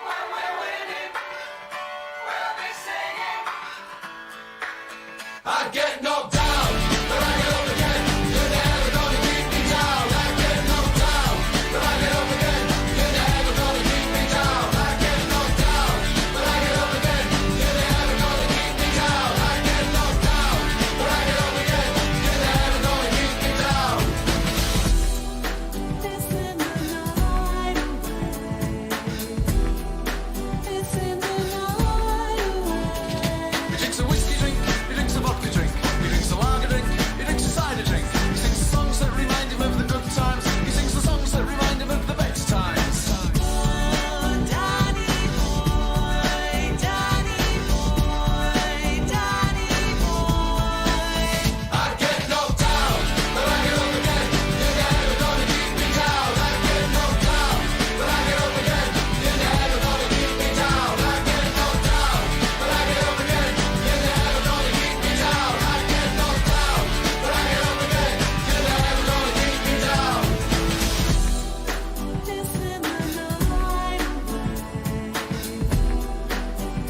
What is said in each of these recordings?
When we're winning, we'll be singing. I get knocked down, but I get up again. You're never gonna keep me down. I get knocked down, but I get up again. You're never gonna keep me down. I get knocked down, but I get up again. You're never gonna keep me down. I get knocked down, but I get up again. You're never gonna keep me down. It's in the night away. It's in the night away. He drinks a whiskey drink, he drinks a vodka drink, he drinks a lager drink, he drinks a cider drink. He sings the songs that remind him of the good times. He sings the songs that remind him of the best times. Oh, Danny boy, Danny boy, Danny boy. I get knocked down, but I get up again. You're never gonna keep me down. I get knocked down, but I get up again. You're never gonna keep me down. I get knocked down, but I get up again. You're never gonna keep me down. I get knocked down, but I get up again. You're never gonna keep me down. It's in the night away.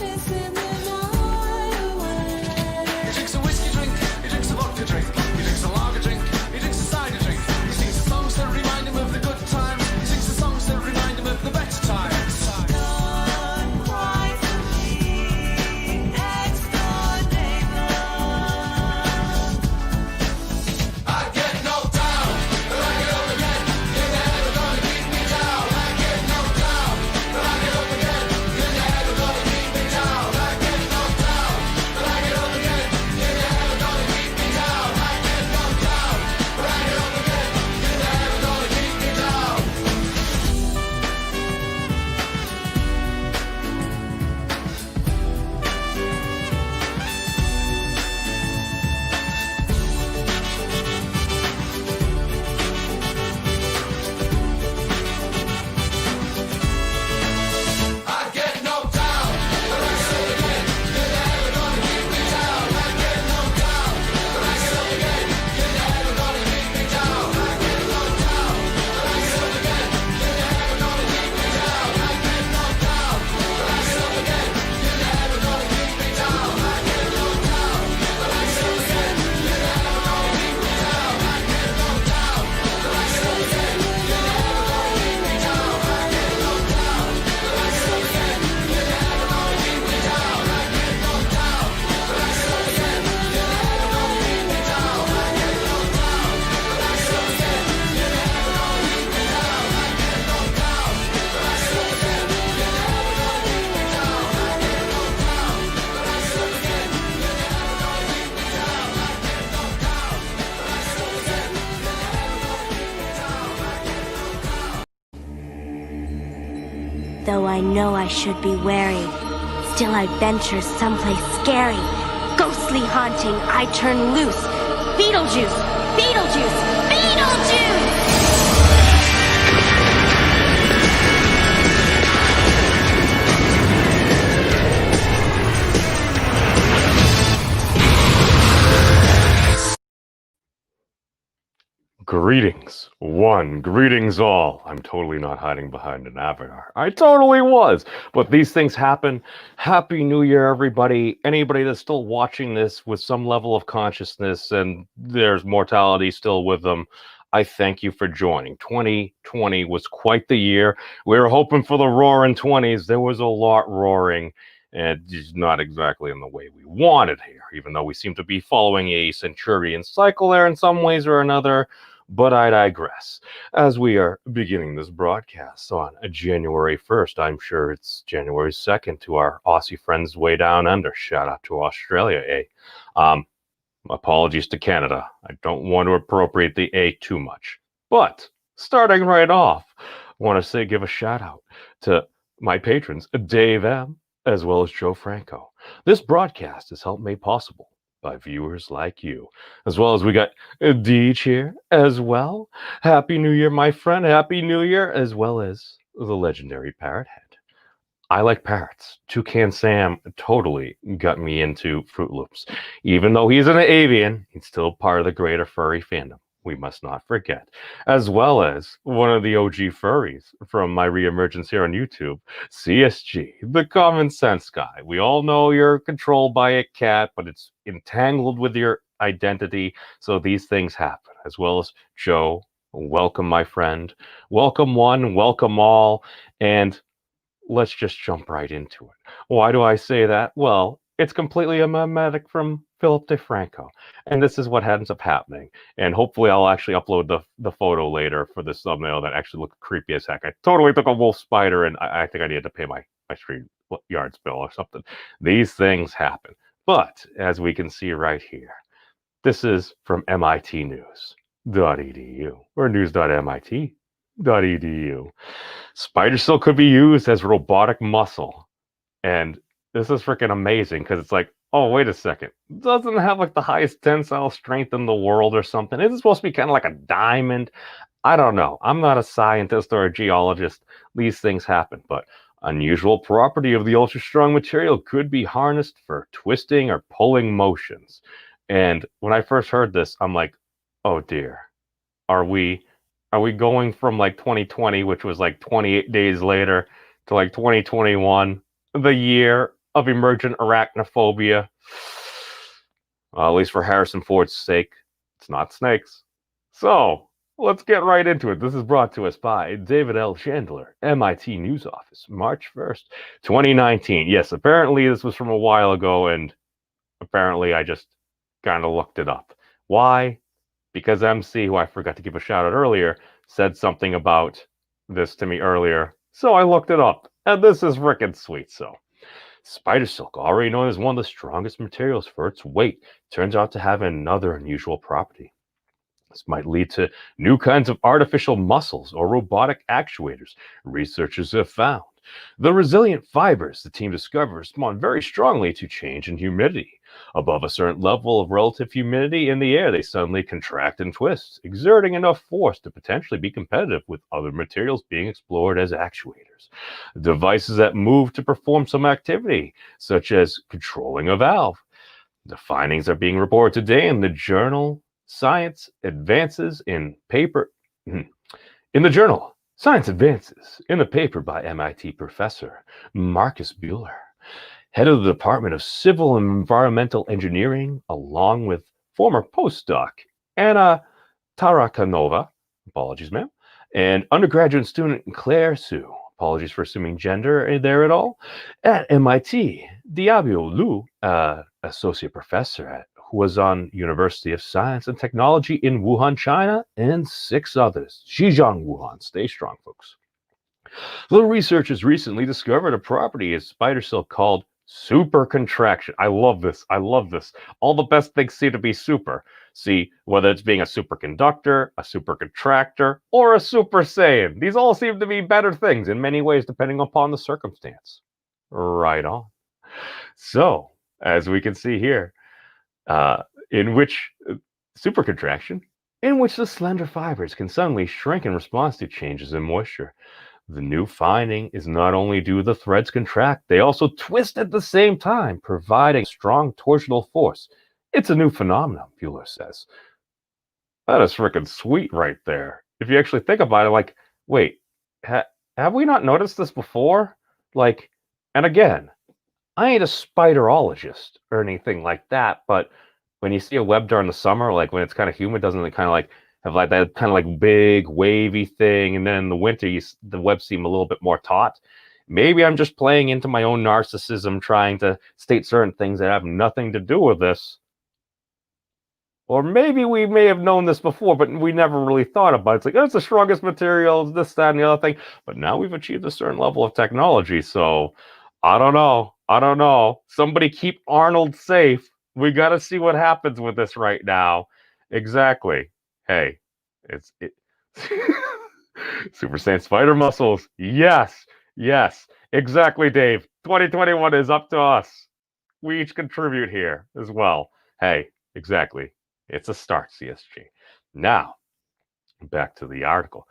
It's in the night away. He drinks a whiskey drink, he drinks a vodka drink, he drinks a lager drink, he drinks a cider drink. He sings the songs that remind him of the good times. He sings the songs that remind him of the better times. Don't cry for me, next door neighbor. I get knocked down, but I get up again. You're never gonna keep me down. I get knocked down, but I get up again. You're never gonna keep me down. I get knocked down, but I get up again. You're never gonna keep me down. I get knocked down, but I get up again. You're never gonna keep me down. I get knocked down, but I get up again. You're never gonna keep me down. I get knocked down, but I get up again. You're never gonna keep me down. I get knocked down, but I get up again. You're never gonna keep me down. I get knocked down, but I get up again. You're never gonna keep me down. I get knocked down, but I get up again. You're never gonna keep me down. I get knocked down, but I get up again. You're never gonna keep me down. I get knocked down, but I get up again. You're never gonna keep me down. I get knocked down, but I get up again. You're never gonna keep me down. I get knocked down, but I get up again. You're never gonna keep me down. I get knocked down, but I get up again. You're never gonna keep me down. I get knocked down, but I get up again. You're never gonna keep me down. I get knocked down, but I get up again. You're never gonna keep me down. I get knocked down. Though I know I should be wary, still I venture someplace scary. Ghostly haunting, I turn loose. BeetleJuice! BeetleJuice! BeetleJuice! Greetings, one. Greetings, all. I'm totally not hiding behind an avatar. I totally was. But these things happen. Happy New Year, everybody. Anybody that's still watching this with some level of consciousness and there's mortality still with them, I thank you for joining. 2020 was quite the year. We were hoping for the roaring 20s. There was a lot roaring, and just not exactly in the way we wanted here, even though we seem to be following a centurion cycle there in some ways or another. But I digress. As we are beginning this broadcast on January 1st, I'm sure it's January 2nd to our Aussie friends way down under. Shout out to Australia, eh? Apologies to Canada. I don't want to appropriate the A too much. But starting right off, I want to give a shout out to my patrons, Dave M., as well as Joe Franco. This broadcast is helped made possible by viewers like you, as well as we got Deej here as well. Happy New Year, my friend. Happy New Year, as well as the legendary Parrot Head. I like parrots. Toucan Sam totally got me into Fruit Loops. Even though he's an avian, he's still part of the greater furry fandom. we must not forget, as well as one of the OG furries from my reemergence here on YouTube, CSG, the common sense guy. We all know you're controlled by a cat, but it's entangled with your identity, so these things happen, as well as Joe. Welcome, my friend. Welcome one, welcome all, and let's just jump right into it. Why do I say that? Well, it's completely a mimetic from Philip DeFranco, and this is what ends up happening. And hopefully, I'll actually upload the photo later for this thumbnail that actually looked creepy as heck. I totally took a wolf spider, and I think I needed to pay my street yards bill or something. These things happen, but as we can see right here, this is from MIT News.edu or news.mit.edu. Spider silk could be used as robotic muscle. And this is freaking amazing because it's like, oh, wait a second. Doesn't it have like the highest tensile strength in the world or something? Is it supposed to be kind of like a diamond? I don't know. I'm not a scientist or a geologist. These things happen, but unusual property of the ultra strong material could be harnessed for twisting or pulling motions. And when I first heard this, I'm like, oh dear. Are we going from like 2020, which was like 28 days later, to like 2021, the year of emergent arachnophobia? Well, at least for Harrison Ford's sake, it's not snakes. So let's get right into it. This is brought to us by David L. Chandler, MIT News Office, March 1st, 2019. Yes, apparently this was from a while ago, and apparently I just kind of looked it up. Why? Because MC, who I forgot to give a shout out earlier, said something about this to me earlier. So I looked it up, and this is frickin' sweet. So, spider silk, already known as one of the strongest materials for its weight, turns out to have another unusual property. This might lead to new kinds of artificial muscles or robotic actuators, researchers have found. The resilient fibers the team discovered respond very strongly to change in humidity. Above a certain level of relative humidity in the air, they suddenly contract and twist, exerting enough force to potentially be competitive with other materials being explored as actuators. Devices that move to perform some activity, such as controlling a valve. The findings are being reported today in the journal Science Advances in Paper. In the journal Science Advances in the paper by MIT professor Marcus Buehler, head of the Department of Civil and Environmental Engineering, along with former postdoc Anna Tarakanova, apologies, ma'am, and undergraduate student Claire Sue, apologies for assuming gender there at all, at MIT. Diablo Lu, associate professor who was on University of Science and Technology in Wuhan, China, and 6 others. Zhejiang, Wuhan. Stay strong, folks. The researchers recently discovered a property in spider silk called super contraction. I love this. I love this. All the best things seem to be super. See, whether it's being a superconductor, a super contractor, or a super saiyan. These all seem to be better things in many ways, depending upon the circumstance. Right on. So, as we can see here, in which super contraction, in which the slender fibers can suddenly shrink in response to changes in moisture. The new finding is not only do the threads contract, they also twist at the same time, providing strong torsional force. It's a new phenomenon, Buehler says. That is freaking sweet right there. If you actually think about it, like, wait, have we not noticed this before? Like, and again, I ain't a spiderologist or anything like that, but when you see a web during the summer, like when it's kind of humid, doesn't it kind of like have like that kind of like big wavy thing, and then in the winter the webs seem a little bit more taut? Maybe I'm just playing into my own narcissism, trying to state certain things that have nothing to do with this. Or maybe we may have known this before, but we never really thought about it. It's like, oh, it's the strongest materials, this, that, and the other thing. But now we've achieved a certain level of technology. So I don't know. I don't know. Somebody keep Arnold safe. We got to see what happens with this right now. Exactly. Hey, it's Super Saiyan spider muscles. Yes. Yes. Exactly, Dave. 2021 is up to us. We each contribute here as well. Hey, exactly. It's a start, CSG. Now, back to the article.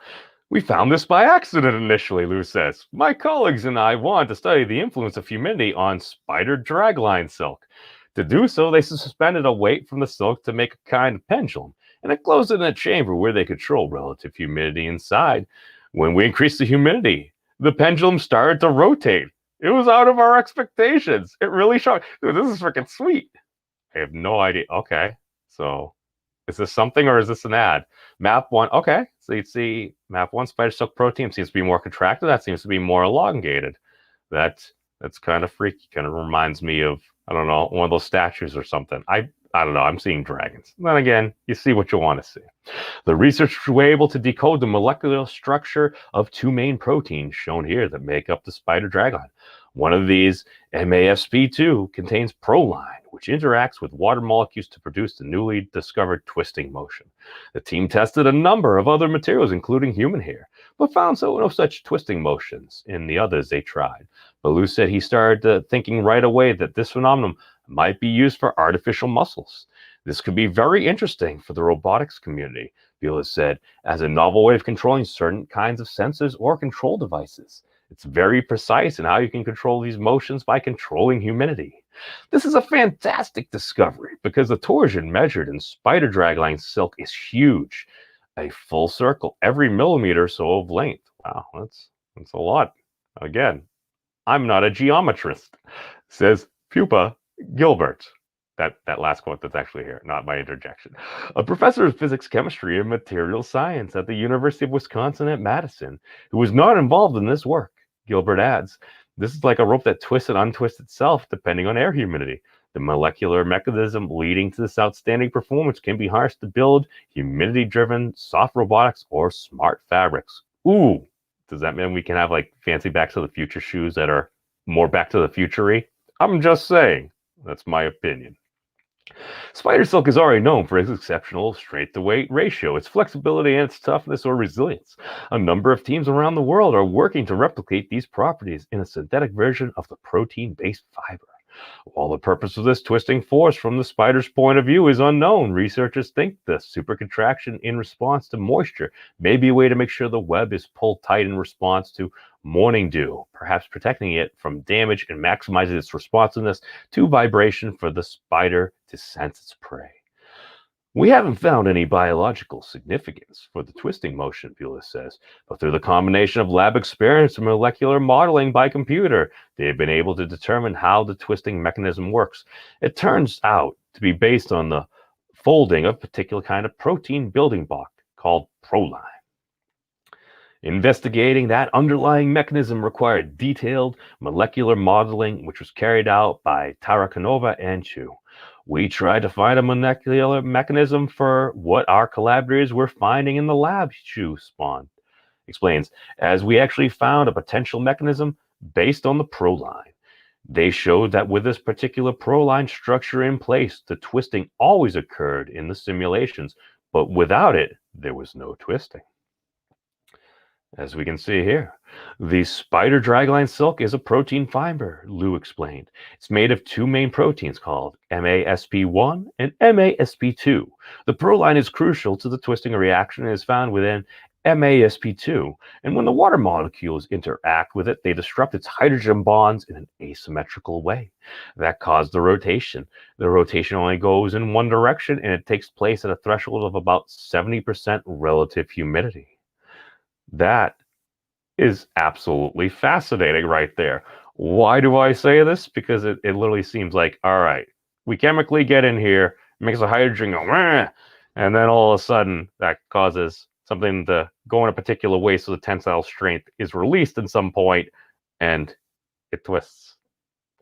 We found this by accident initially, Lou says. My colleagues and I wanted to study the influence of humidity on spider dragline silk. To do so, they suspended a weight from the silk to make a kind of pendulum and it closed in a chamber where they control relative humidity inside. When we increased the humidity, the pendulum started to rotate. It was out of our expectations. It really shocked. Dude, this is freaking sweet. I have no idea. Okay, so is this something or is this an ad? Map 1, okay. So you see map 1 spider silk protein seems to be more contracted. That seems to be more elongated. That's kind of freaky. Kind of reminds me of, I don't know, one of those statues or something. I don't know. I'm seeing dragons. Then again, you see what you want to see. The researchers were able to decode the molecular structure of 2 main proteins shown here that make up the spider dragline. One of these, MASP2, contains proline, which interacts with water molecules to produce the newly discovered twisting motion. The team tested a number of other materials, including human hair, but found no such twisting motions in the others they tried. Baloo said he started thinking right away that this phenomenon might be used for artificial muscles. This could be very interesting for the robotics community, Beulah said, as a novel way of controlling certain kinds of sensors or control devices. It's very precise in how you can control these motions by controlling humidity. This is a fantastic discovery because the torsion measured in spider dragline silk is huge. A full circle every millimeter or so of length. Wow, that's a lot. Again, I'm not a geometrist, says Pupa Gilbert. That last quote that's actually here, not my interjection. A professor of physics, chemistry, and material science at the University of Wisconsin at Madison, who was not involved in this work. Gilbert adds, this is like a rope that twists and untwists itself depending on air humidity. The molecular mechanism leading to this outstanding performance can be harnessed to build humidity-driven soft robotics or smart fabrics. Ooh, does that mean we can have like fancy Back to the Future shoes that are more Back to the Future-y? I'm just saying. That's my opinion. Spider silk is already known for its exceptional straight-to-weight ratio, its flexibility, and its toughness or resilience. A number of teams around the world are working to replicate these properties in a synthetic version of the protein-based fiber. While the purpose of this twisting force from the spider's point of view is unknown, researchers think the supercontraction in response to moisture may be a way to make sure the web is pulled tight in response to morning dew, perhaps protecting it from damage and maximizing its responsiveness to vibration for the spider to sense its prey. We haven't found any biological significance for the twisting motion, Beulah says, but through the combination of lab experiments and molecular modeling by computer, they have been able to determine how the twisting mechanism works. It turns out to be based on the folding of a particular kind of protein building block called proline. Investigating that underlying mechanism required detailed molecular modeling, which was carried out by Tarakanova and Chu. We tried to find a molecular mechanism for what our collaborators were finding in the lab, Chu explains, as we actually found a potential mechanism based on the proline. They showed that with this particular proline structure in place, the twisting always occurred in the simulations, but without it, there was no twisting. As we can see here, the spider dragline silk is a protein fiber, Lou explained. It's made of 2 main proteins called MASP1 and MASP2. The proline is crucial to the twisting reaction and is found within MASP2, and when the water molecules interact with it, they disrupt its hydrogen bonds in an asymmetrical way. That caused the rotation. The rotation only goes in one direction, and it takes place at a threshold of about 70% relative humidity. That is absolutely fascinating right there. Why do I say this? Because it literally seems like, all right, we chemically get in here, makes the hydrogen go, "Wah," and then all of a sudden that causes something to go in a particular way so the tensile strength is released at some point and it twists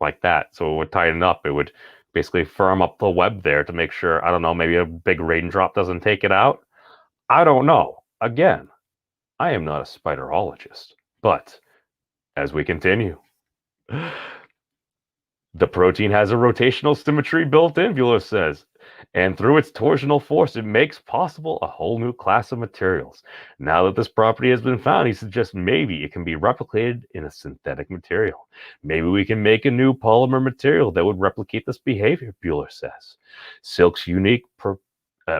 like that. So it would tighten up. It would basically firm up the web there to make sure, I don't know, maybe a big raindrop doesn't take it out. I don't know. Again, I am not a spiderologist, but as we continue, the protein has a rotational symmetry built in, Beulah says, and through its torsional force, it makes possible a whole new class of materials. Now that this property has been found, he suggests maybe it can be replicated in a synthetic material. Maybe we can make a new polymer material that would replicate this behavior, Beulah says. Silk's unique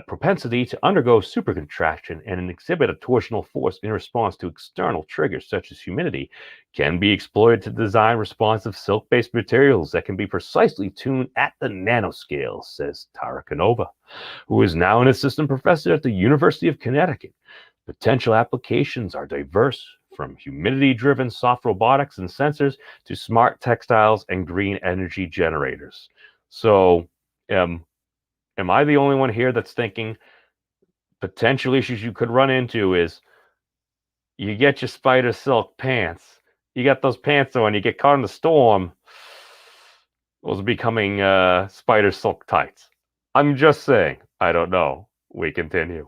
propensity to undergo supercontraction and exhibit a torsional force in response to external triggers such as humidity can be exploited to design responsive silk-based materials that can be precisely tuned at the nanoscale, says Tara Canova, who is now an assistant professor at the University of Connecticut. Potential applications are diverse, from humidity-driven soft robotics and sensors to smart textiles and green energy generators. So, am I the only one here that's thinking potential issues you could run into is you get your spider silk pants, you got those pants on, you get caught in the storm, those are becoming spider silk tights. I'm just saying, I don't know. We continue.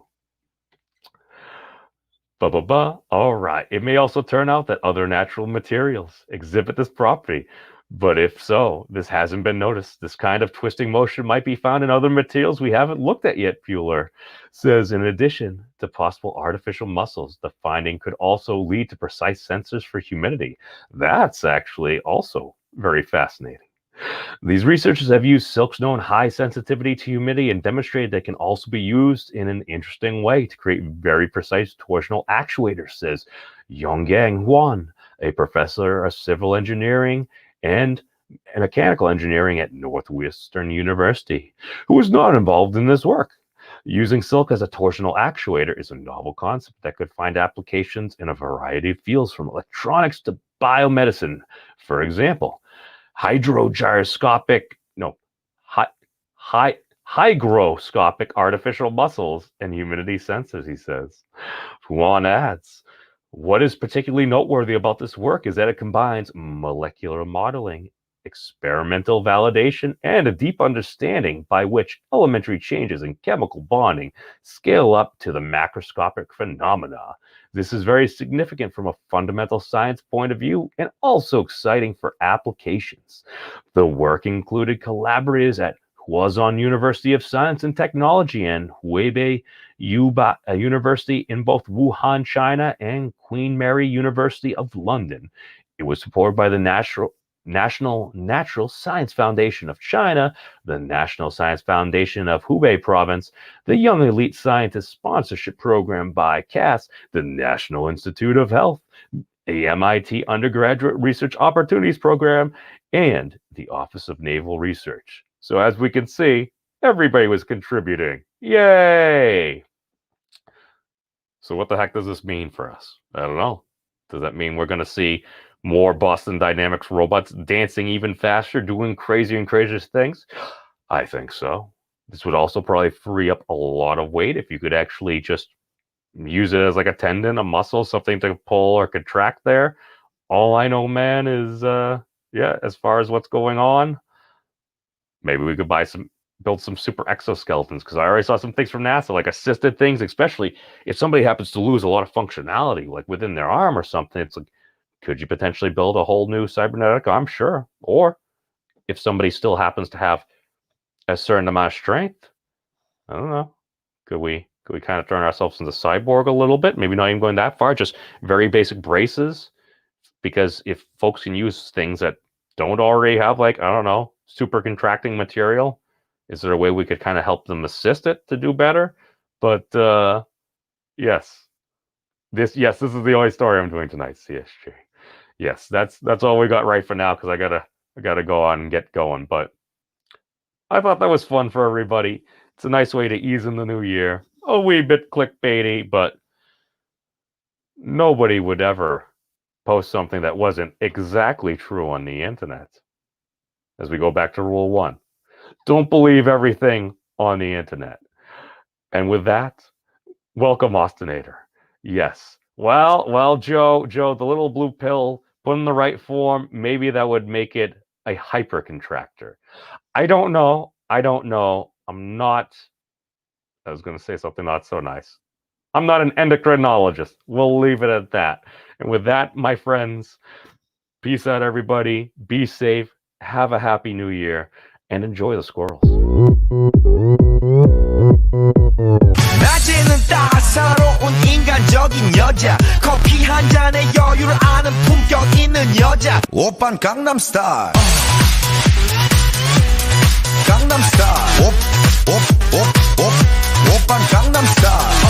All right. It may also turn out that other natural materials exhibit this property. But if so, this hasn't been noticed. This kind of twisting motion might be found in other materials we haven't looked at yet, Bueller says. In addition to possible artificial muscles, the finding could also lead to precise sensors for humidity. That's actually also very fascinating. These researchers have used silk's known high sensitivity to humidity and demonstrated they can also be used in an interesting way to create very precise torsional actuators, says Yongyang Huan, a professor of civil engineering and mechanical engineering at Northwestern University, who was not involved in this work. Using silk as a torsional actuator is a novel concept that could find applications in a variety of fields, from electronics to biomedicine. For example, hygroscopic artificial muscles and humidity sensors, he says. Huan adds, what is particularly noteworthy about this work is that it combines molecular modeling, experimental validation, and a deep understanding by which elementary changes in chemical bonding scale up to the macroscopic phenomena. This is very significant from a fundamental science point of view and also exciting for applications. The work included collaborators at Huazhong University of Science and Technology and Hubei University in both Wuhan, China, and Queen Mary University of London. It was supported by the National Natural Science Foundation of China, the National Science Foundation of Hubei Province, the Young Elite Scientist Sponsorship Program by CAS, the National Institute of Health, the MIT Undergraduate Research Opportunities Program, and the Office of Naval Research. So as we can see, everybody was contributing. Yay! So what the heck does this mean for us? I don't know. Does that mean we're going to see more Boston Dynamics robots dancing even faster, doing crazier and crazier things? I think so. This would also probably free up a lot of weight if you could actually just use it as like a tendon, a muscle, something to pull or contract there. All I know, man, is, as far as what's going on, maybe we could build some super exoskeletons, because I already saw some things from NASA, like assisted things, especially if somebody happens to lose a lot of functionality, like within their arm or something. It's like, could you potentially build a whole new cybernetic arm? Sure. Or if somebody still happens to have a certain amount of strength, I don't know. Could we kind of turn ourselves into cyborg a little bit? Maybe not even going that far, just very basic braces. Because if folks can use things that don't already have, like, I don't know, super contracting material, is there a way we could kind of help them assist it to do better? But yes, this is the only story I'm doing tonight, CSG. Yes, that's all we got right for now, because I gotta go on and get going. But I thought that was fun for everybody. It's a nice way to ease in the new year. A wee bit clickbaity, but nobody would ever post something that wasn't exactly true on the internet. As we go back to rule 1, don't believe everything on the internet. And with that, welcome, Austinator. Yes. Well, Joe, the little blue pill, put in the right form, maybe that would make it a hypercontractor. I don't know. I was going to say something not so nice. I'm not an endocrinologist. We'll leave it at that. And with that, my friends, peace out, everybody. Be safe. Have a happy new year. And enjoy the squirrels. 낮에는 따사로운 인간적인 여자 커피 한 잔에 여유를 아는 품격 있는 여자 오빤 강남스타일 강남스타일 옵 오빤 강남스타일